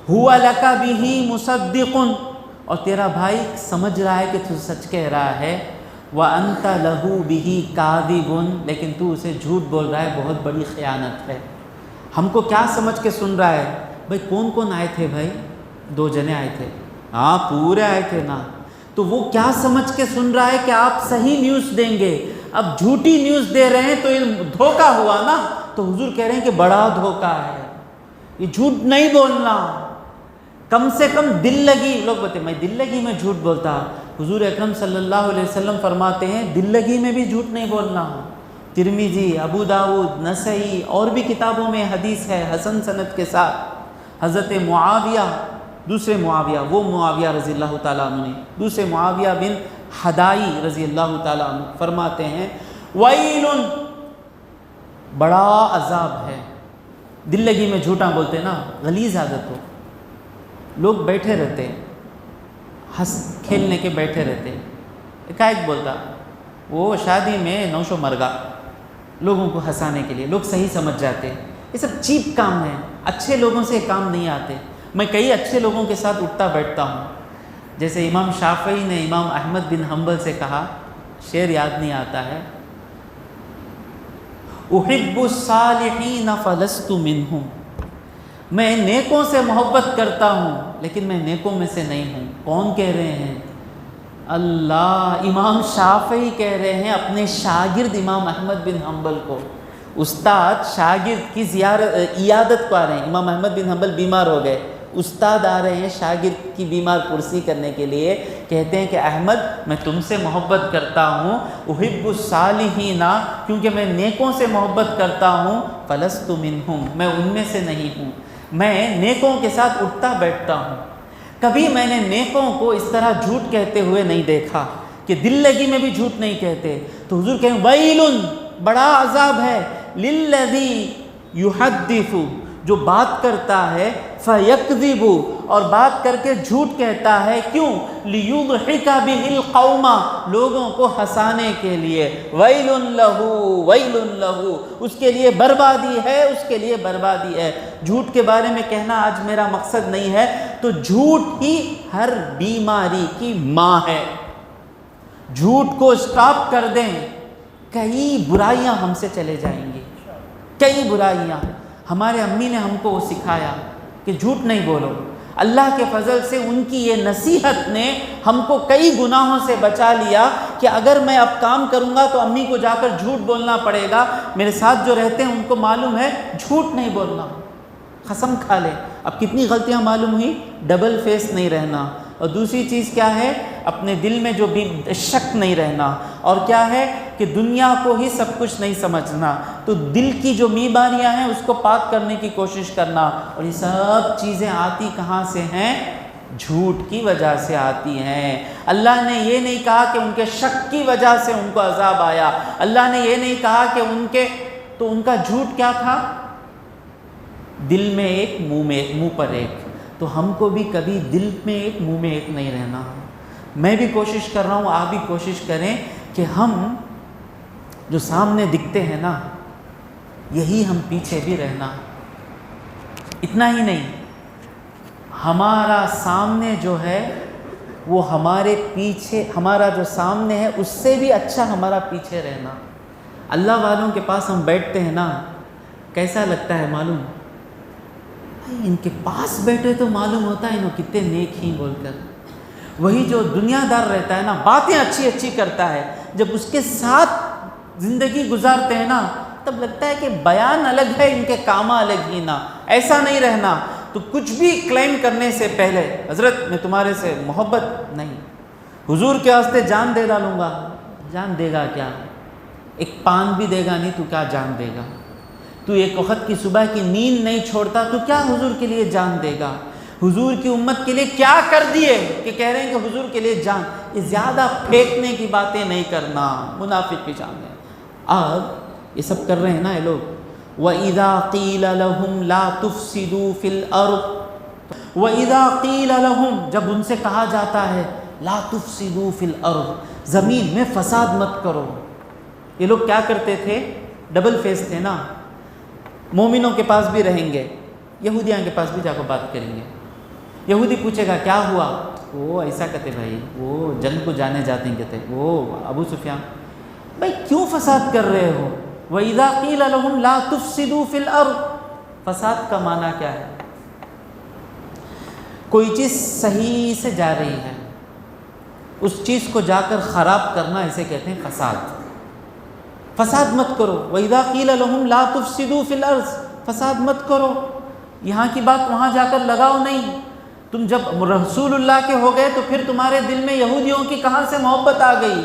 هو لک بہ مصدق، اور تیرا بھائی سمجھ رہا ہے کہ تو سچ کہہ رہا ہے، وانت لہ بہ کاذب، لیکن تو اسے جھوٹ بول رہا ہے، بہت بڑی خیانت ہے۔ ہم کو کیا سمجھ کے سن رہا ہے؟ بھائی کون کون آئے تھے بھائی؟ 2 جنے آئے تھے، ہاں پورے آئے تھے نا۔ تو وہ کیا سمجھ کے سن رہا ہے کہ آپ صحیح نیوز دیں گے، اب جھوٹی نیوز دے رہے ہیں تو یہ دھوکہ ہوا نا۔ تو حضور کہہ رہے ہیں کہ بڑا دھوکہ ہے، یہ جھوٹ نہیں بولنا، کم سے کم دل لگی۔ لوگ بولتے ہیں میں دل لگی میں جھوٹ بولتا، حضور اکرم صلی اللہ علیہ وسلم فرماتے ہیں دل لگی میں بھی جھوٹ نہیں بولنا۔ ترمذی، ابو داؤد، نسائی اور بھی کتابوں میں حدیث ہے حسن سند کے ساتھ۔ حضرت معاویہ، دوسرے معاویہ، وہ معاویہ رضی اللہ تعالیٰ عنہ نے، دوسرے معاویہ بن حدائی رضی اللہ تعالیٰ عنہ فرماتے ہیں ویل، بڑا عذاب ہے۔ دل لگی میں جھوٹا بولتے نا، غلیظ عادت ہو، لوگ بیٹھے رہتے ہنس کھیلنے کے بیٹھے رہتے، ایک بولتا وہ شادی میں نوشو مرگا، لوگوں کو ہنسانے کے لیے، لوگ صحیح سمجھ جاتے۔ یہ سب چیپ کام ہے، اچھے لوگوں سے کام نہیں آتے۔ میں کئی اچھے لوگوں کے ساتھ اٹھتا بیٹھتا ہوں، جیسے امام شافعی نے امام احمد بن حنبل سے کہا، شعر یاد نہیں آتا ہے، احب الصالحین فلست منہم، میں نیکوں سے محبت کرتا ہوں لیکن میں نیکوں میں سے نہیں ہوں۔ کون کہہ رہے ہیں؟ اللہ، امام شافعی کہہ رہے ہیں اپنے شاگرد امام احمد بن حنبل کو۔ استاد شاگرد کی عیادت کو آ رہے ہیں، امام احمد بن حنبل بیمار ہو گئے، استاد آ رہے ہیں شاگرد کی بیمار پرسی کرنے کے لیے، کہتے ہیں کہ احمد میں تم سے محبت کرتا ہوں، احب الصالحین، کیونکہ میں نیکوں سے محبت کرتا ہوں، فلست منہم، میں ان میں سے نہیں ہوں، میں نیکوں کے ساتھ اٹھتا بیٹھتا ہوں۔ کبھی میں نے نیکوں کو اس طرح جھوٹ کہتے ہوئے نہیں دیکھا کہ دل لگی میں بھی جھوٹ نہیں کہتے۔ تو حضور کہیں ویل، بڑا عذاب ہے، للذی یحدث، جو بات کرتا ہے، فیکذب، اور بات کر کے جھوٹ کہتا ہے، کیوں؟ لیضحک بہ القوم، لوگوں کو ہنسانے کے لیے، ویل لہ ویل لہ، اس کے لیے بربادی ہے، اس کے لیے بربادی ہے۔ جھوٹ کے بارے میں کہنا آج میرا مقصد نہیں ہے، تو جھوٹ ہی ہر بیماری کی ماں ہے۔ جھوٹ کو اسٹاپ کر دیں، کئی برائیاں ہم سے چلے جائیں گی، کئی برائیاں۔ ہمارے امی نے ہم کو وہ سکھایا کہ جھوٹ نہیں بولو، اللہ کے فضل سے ان کی یہ نصیحت نے ہم کو کئی گناہوں سے بچا لیا کہ اگر میں اب کام کروں گا تو امی کو جا کر جھوٹ بولنا پڑے گا۔ میرے ساتھ جو رہتے ہیں ان کو معلوم ہے جھوٹ نہیں بولنا، قسم کھا لے۔ اب کتنی غلطیاں معلوم ہوئی، ڈبل فیس نہیں رہنا، اور دوسری چیز کیا ہے، اپنے دل میں جو بھی شک نہیں رہنا، اور کیا ہے کہ دنیا کو ہی سب کچھ نہیں سمجھنا۔ تو دل کی جو بیماریاں ہیں اس کو پاک کرنے کی کوشش کرنا، اور یہ سب چیزیں آتی کہاں سے ہیں؟ جھوٹ کی وجہ سے آتی ہیں۔ اللہ نے یہ نہیں کہا کہ ان کے شک کی وجہ سے ان کو عذاب آیا، اللہ نے یہ نہیں کہا کہ ان کا جھوٹ کیا تھا؟ دل میں ایک منہ پر ایک۔ تو ہم کو بھی کبھی دل میں ایک منہ میں ایک نہیں رہنا۔ میں بھی کوشش کر رہا ہوں، آپ بھی کوشش کریں کہ ہم جو سامنے دکھتے ہیں نا، یہی ہم پیچھے بھی رہنا۔ اتنا ہی نہیں، ہمارا سامنے جو ہے وہ ہمارے پیچھے، ہمارا جو سامنے ہے اس سے بھی اچھا ہمارا پیچھے رہنا۔ اللہ والوں کے پاس ہم بیٹھتے ہیں نا، کیسا لگتا ہے معلوم؟ ان کے پاس بیٹھے تو معلوم ہوتا ہے انہوں کتنے نیک ہی بول کر۔ وہی جو دنیا دار رہتا ہے نا، باتیں اچھی اچھی کرتا ہے، جب اس کے ساتھ زندگی گزارتے ہیں نا تب لگتا ہے کہ بیان الگ ہے، ان کے کام الگ ہی نا۔ ایسا نہیں رہنا۔ تو کچھ بھی کلیم کرنے سے پہلے، حضرت میں تمہارے سے محبت نہیں، حضور کے واسطے جان دے ڈالوں گا، جان دے گا کیا؟ ایک پان بھی دے گا نہیں تو کیا جان دے گا؟ تو ایک وقت کی صبح کی نیند نہیں چھوڑتا تو کیا حضور کے لیے جان دے گا؟ حضور کی امت کے لیے کیا کر دیے کہ کہہ رہے ہیں کہ حضور کے لیے جان؟ یہ زیادہ پھینکنے کی باتیں نہیں کرنا، منافق کی جان ہے۔ اب یہ سب کر رہے ہیں نا یہ لوگ۔ وَإِذَا قِيلَ لَهُمْ لَا تُفْسِدُوا فِي الْأَرْضِ، وَإِذَا قِيلَ لَهُمْ، جب ان سے کہا جاتا ہے لا تفسدوا فی الارض، زمین میں فساد مت کرو۔ یہ لوگ کیا کرتے تھے؟ ڈبل فیس تھے نا، مومنوں کے پاس بھی رہیں گے، یہودیاں کے پاس بھی جا کر بات کریں گے۔ یہودی پوچھے گا کیا ہوا؟ وہ ایسا کہتے بھائی، وہ جنگ کو جانے جاتے ہیں، کہتے وہ ابو سفیان، بھائی کیوں فساد کر رہے ہو؟ وَإِذَا قِيلَ لَهُمْ لَا تُفْسِدُوا فِي الْأَرْضِ، فساد کا معنی کیا ہے؟ کوئی چیز صحیح سے جا رہی ہے، اس چیز کو جا کر خراب کرنا، اسے کہتے ہیں فساد۔ فساد مت کرو۔ وَإِذَا قِيلَ لَهُمْ لَا تُفْسِدُوا فِي الْأَرْضِ، فساد مت کرو، یہاں کی بات وہاں جا کر لگاؤ نہیں۔ تم جب رسول اللہ کے ہو گئے تو پھر تمہارے دل میں یہودیوں کی کہاں سے محبت آ گئی؟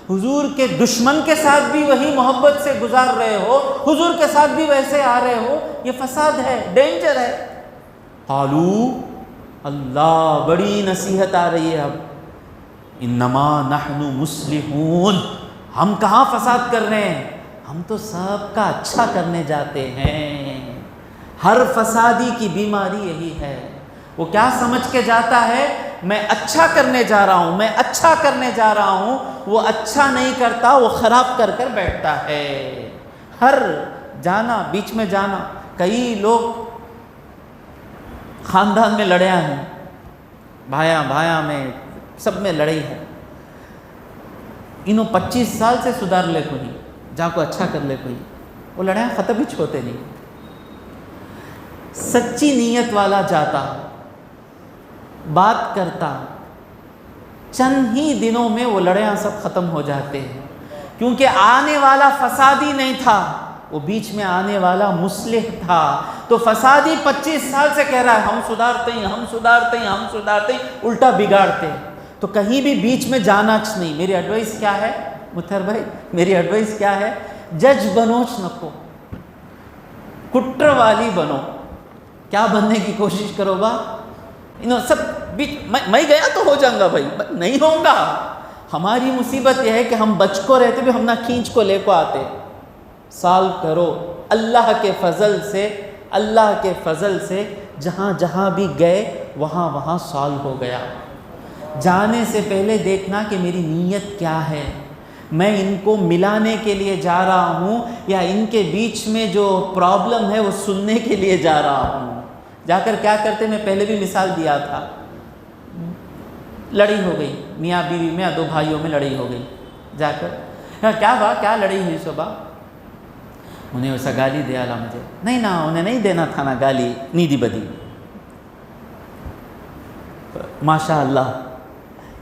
حضور کے دشمن کے ساتھ بھی وہی محبت سے گزار رہے ہو، حضور کے ساتھ بھی ویسے آ رہے ہو، یہ فساد ہے، ڈینجر ہے۔ قالو، اللہ بڑی نصیحت آ رہی ہے اب، انما نحن مصلحون، ہم کہاں فساد کر رہے ہیں، ہم تو سب کا اچھا کرنے جاتے ہیں۔ ہر فسادی کی بیماری یہی ہے، وہ کیا سمجھ کے جاتا ہے؟ میں اچھا کرنے جا رہا ہوں، میں اچھا کرنے جا رہا ہوں، وہ اچھا نہیں کرتا، وہ خراب کر کر بیٹھتا ہے۔ ہر جانا، بیچ میں جانا، کئی لوگ خاندان میں لڑیاں ہیں، بھائیاں میں سب میں لڑائی ہے، انہوں 25 سال سے سدھار لے کوئی، جا کو اچھا کر لے کوئی، وہ لڑائیاں ختم ہی ہوتے نہیں۔ سچی نیت والا جاتا، بات کرتا، چند ہی دنوں میں وہ لڑائیاں سب ختم ہو جاتے ہیں، کیونکہ آنے والا فسادی نہیں تھا، وہ بیچ میں آنے والا مصلح تھا۔ تو فسادی 25 سال سے کہہ رہا ہے ہم سدھارتے ہیں، ہم سدھارتے ہیں، ہم سدھارتے ہیں، الٹا بگاڑتے ہیں۔ تو کہیں بھی بیچ میں جانا نہیں۔ میری ایڈوائس کیا ہے متھر بھائی، میری ایڈوائس کیا ہے؟ جج بنوچ نکو، کٹر والی بنو۔ کیا بننے کی کوشش کرو گا؟ انہوں سب بیچ میں گیا تو ہو جاؤں گا بھائی، نہیں ہوں گا۔ ہماری مصیبت یہ ہے کہ ہم بچ کو رہتے بھی ہم نہ کھینچ کو لے کو آتے۔ سال کرو اللہ کے فضل سے، اللہ کے فضل سے جہاں جہاں بھی گئے وہاں وہاں سال ہو گیا۔ جانے سے پہلے دیکھنا کہ میری نیت کیا ہے، میں ان کو ملانے کے لیے جا رہا ہوں یا ان کے بیچ میں جو پرابلم ہے وہ سننے کے لیے جا رہا ہوں۔ جا کر کیا کرتے، میں پہلے بھی مثال دیا تھا، لڑائی ہو گئی، میاں بیوی میں، دو بھائیوں میں لڑائی ہو گئی، جا کر کیا بات، کیا لڑائی ہوئی صبح؟ انہیں ویسا گالی دیا لا مجھے، نہیں نا انہیں نہیں دینا تھا نا گالی، نیدی بدی۔ ماشاء اللہ،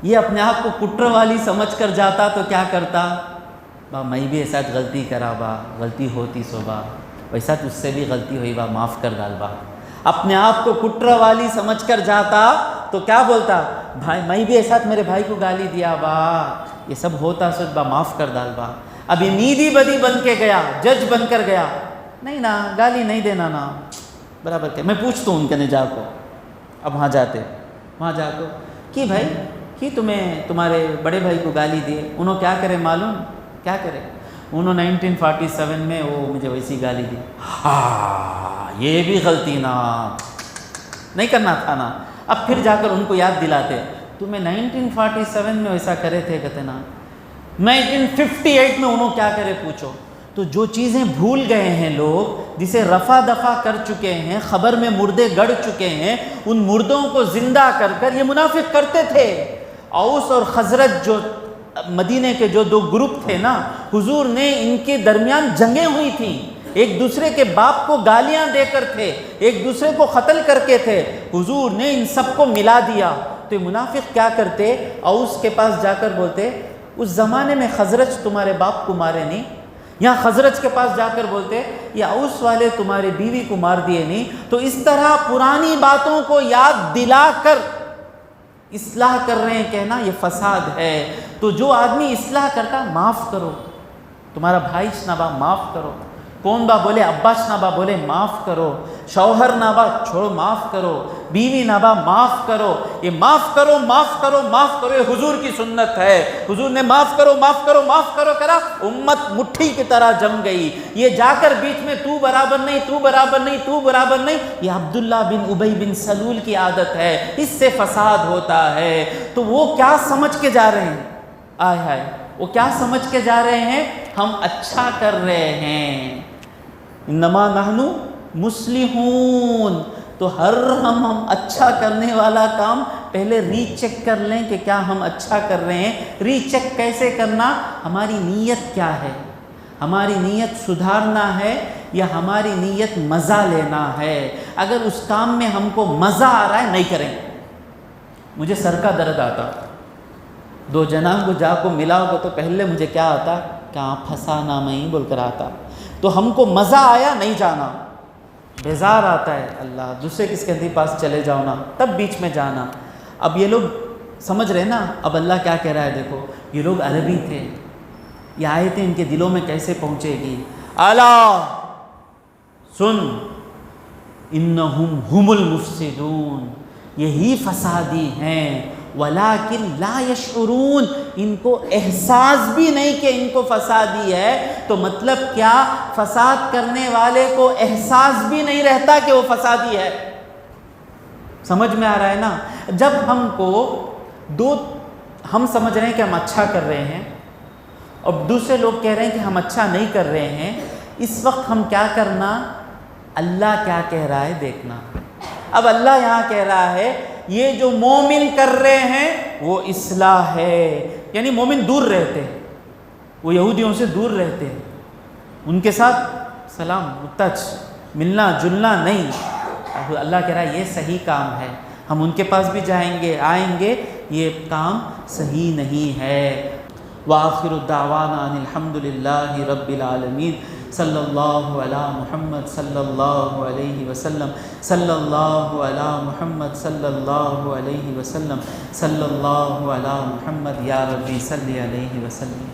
یہ اپنے آپ کو کٹر والی سمجھ کر جاتا تو کیا کرتا؟ با میں بھی ایسا غلطی کرا با، غلطی ہوتی سو با، ویسا تجھ سے بھی غلطی ہوئی با، معاف کر ڈال با۔ اپنے آپ کو کٹر والی سمجھ کر جاتا تو کیا بولتا؟ بھائی میں بھی ایسا میرے بھائی کو گالی دیا با، یہ سب ہوتا سو با، معاف کر ڈال با۔ ابھی نیدی بدی بن کے گیا، جج بن کر گیا، نہیں نا گالی نہیں دینا نا، برابر کہ میں پوچھتا ہوں ان کے نجا کو۔ اب وہاں جاتے وہاں جا کر کہ بھائی کہ تمہیں تمہارے بڑے بھائی کو گالی دیے، انہوں کیا کرے معلوم کیا کرے؟ انہوں 1947 میں وہ مجھے ویسی گالی دی، یہ بھی غلطی نا، نہیں کرنا تھا نا۔ اب پھر جا کر ان کو یاد دلاتے، تمہیں 1947 میں ویسا کرے تھے کہتے نا، 1958 میں انہوں کیا کرے پوچھو۔ تو جو چیزیں بھول گئے ہیں لوگ، جسے رفع دفع کر چکے ہیں، خبر میں مردے گڑ چکے ہیں، ان مردوں کو زندہ کر کر یہ منافق کرتے تھے۔ اوس اور خزرج جو مدینے کے جو دو گروپ تھے نا، حضور نے ان کے درمیان جنگیں ہوئی تھیں، ایک دوسرے کے باپ کو گالیاں دے کر تھے، ایک دوسرے کو قتل کر کے تھے، حضور نے ان سب کو ملا دیا۔ تو یہ منافق کیا کرتے؟ اوس کے پاس جا کر بولتے، اس زمانے میں خزرج تمہارے باپ کو مارے نہیں، یا خزرج کے پاس جا کر بولتے یہ اوس والے تمہاری بیوی کو مار دیے نہیں۔ تو اس طرح پرانی باتوں کو یاد دلا کر اصلاح کر رہے ہیں، کہنا یہ فساد ہے۔ تو جو آدمی اصلاح کرتا، معاف کرو، تمہارا بھائی شنابا معاف کرو، کون با بولے ابا شنابا بولے معاف کرو، شوہر نابا چھوڑو معاف کرو، بیوی نابا معاف کرو، یہ معاف کرو معاف کرو معاف کرو، یہ حضور کی سنت ہے۔ حضور نے معاف کرو معاف کرو معاف کرو کرا، امت مٹھی کی طرح جم گئی۔ یہ جا کر بیچ میں تو برابر نہیں تو برابر نہیں تو برابر نہیں، یہ عبداللہ بن ابی بن سلول کی عادت ہے، اس سے فساد ہوتا ہے۔ تو وہ کیا سمجھ کے جا رہے ہیں؟ آئے ہائے، وہ کیا سمجھ کے جا رہے ہیں؟ ہم اچھا کر رہے ہیں، انما نحن مصلحون۔ تو ہم اچھا کرنے والا کام پہلے ری چیک کر لیں کہ کیا ہم اچھا کر رہے ہیں۔ ری چیک کیسے کرنا؟ ہماری نیت کیا ہے؟ ہماری نیت سدھارنا ہے یا ہماری نیت مزہ لینا ہے؟ اگر اس کام میں ہم کو مزہ آ رہا ہے نہیں کریں۔ مجھے سر کا درد آتا، دو جناب کو جا کو ملا ہوگا تو پہلے مجھے کیا آتا؟ کہاں پھنسانا میں بول کر آتا۔ تو ہم کو مزہ آیا نہیں جانا، بیزار آتا ہے، اللہ دوسرے کس کے پاس چلے جاؤ نا، تب بیچ میں جانا۔ اب یہ لوگ سمجھ رہے نا، اب اللہ کیا کہہ رہا ہے دیکھو، یہ لوگ عربی تھے، یہ آئے تھے، ان کے دلوں میں کیسے پہنچے گی؟ الا سن انہم ہم المفسدون، یہی فسادی ہیں، ولیکن لا یشعرون، ان کو احساس بھی نہیں کہ ان کو فسادی ہے۔ تو مطلب کیا؟ فساد کرنے والے کو احساس بھی نہیں رہتا کہ وہ فسادی ہے۔ سمجھ میں آ رہا ہے نا؟ جب ہم کو ہم سمجھ رہے ہیں کہ ہم اچھا کر رہے ہیں اور دوسرے لوگ کہہ رہے ہیں کہ ہم اچھا نہیں کر رہے ہیں، اس وقت ہم کیا کرنا؟ اللہ کیا کہہ رہا ہے دیکھنا۔ اب اللہ یہاں کہہ رہا ہے یہ جو مومن کر رہے ہیں وہ اصلاح ہے، یعنی مومن دور رہتے ہیں، وہ یہودیوں سے دور رہتے ہیں، ان کے ساتھ سلام ٹچ ملنا جلنا نہیں۔ اللہ کہہ رہا ہے یہ صحیح کام ہے، ہم ان کے پاس بھی جائیں گے آئیں گے، یہ کام صحیح نہیں ہے۔ وآخر الدعوانا ان الحمد للہ رب العالمین، صلی اللہ علی محمد صلی اللہ علیہ وسلم، صلی اللہ علی محمد صلی اللہ علیہ وسلم، صلی اللہ علی محمد، یا ربی صلی علیہ وسلم۔